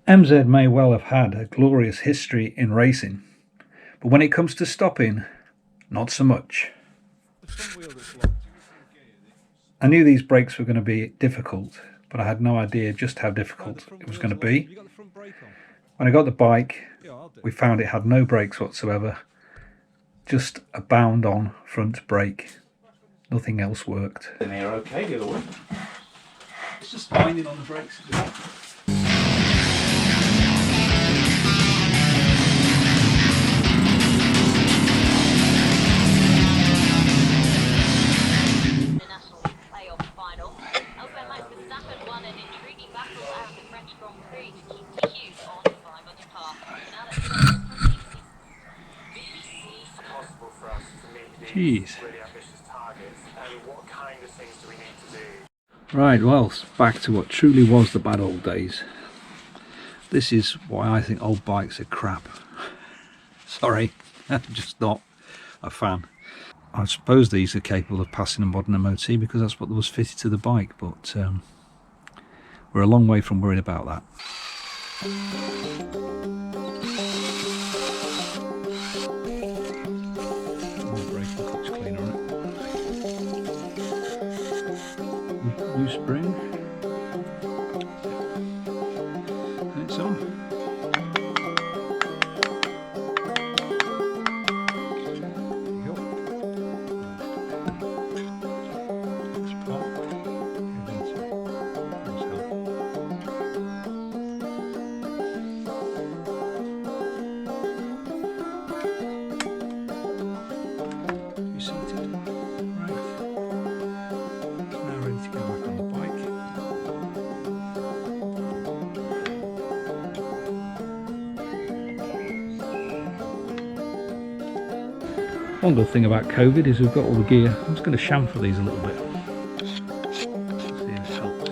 MZ may well have had a glorious history in racing, but when it comes to stopping, not so much. I knew these brakes were going to be difficult, but I had no idea just how difficult it was going to be. When I got the bike, we found it had no brakes whatsoever, just a bound-on front brake. Nothing else worked. And they're okay the other way. It's just binding on the brakes. Jeez. Right, well, back to what truly was the bad old days. This is why I think old bikes are crap. Sorry, I'm just not a fan. I suppose these are capable of passing a modern MOT because that's what was fitted to the bike, but we're a long way from worried about that. New spring, and it's on. You seated? Right. Now ready to go back on the bike. One good thing about COVID is we've got all the gear. I'm just going to chamfer these a little bit. See if it helps.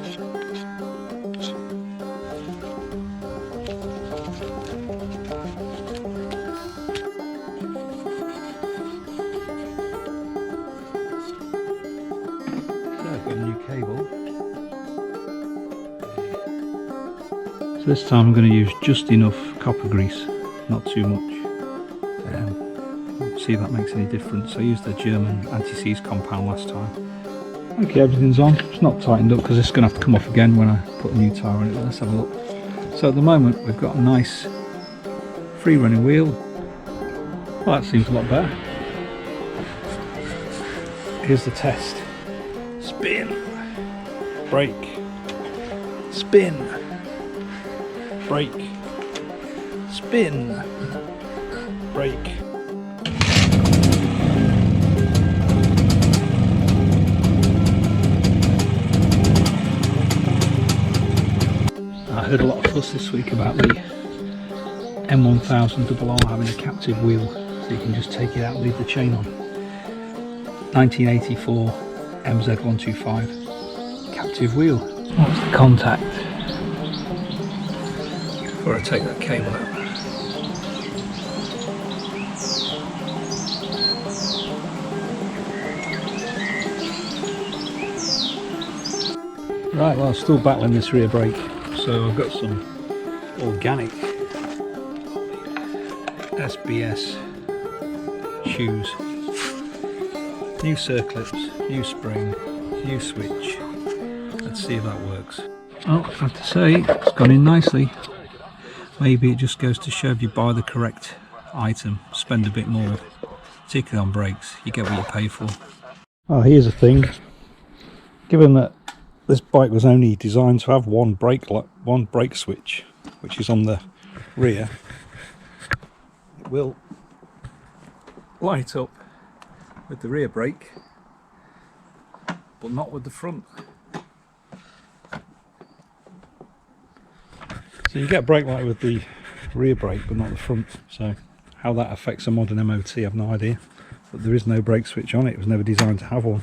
So I've got a new cable. So this time I'm going to use just enough copper grease, not too much. See if that makes any difference. I used the German anti-seize compound last time. Okay, everything's on. It's not tightened up because it's going to have to come off again when I put a new tyre on it. Let's have a look. So at the moment we've got a nice free running wheel. Well, that seems a lot better. Here's the test. Spin, brake, spin, brake, spin, brake. I heard a lot of fuss this week about the M1000RR having a captive wheel, so you can just take it out and leave the chain on. 1984 MZ125 captive wheel. What's the contact? Before I take that cable out. Right, well, I'm still battling this rear brake. So I've got some organic SBS shoes, new circlips, new spring, new switch. Let's see if that works. Oh, I have to say, it's gone in nicely. Maybe it just goes to show if you buy the correct item, spend a bit more, particularly on brakes, you get what you pay for. Oh, here's the thing. Given that this bike was only designed to have one brake switch, which is on the rear, it will light up with the rear brake, but not with the front. So you get brake light with the rear brake, but not the front. So how that affects a modern MOT, I have no idea. But there is no brake switch on it. It was never designed to have one.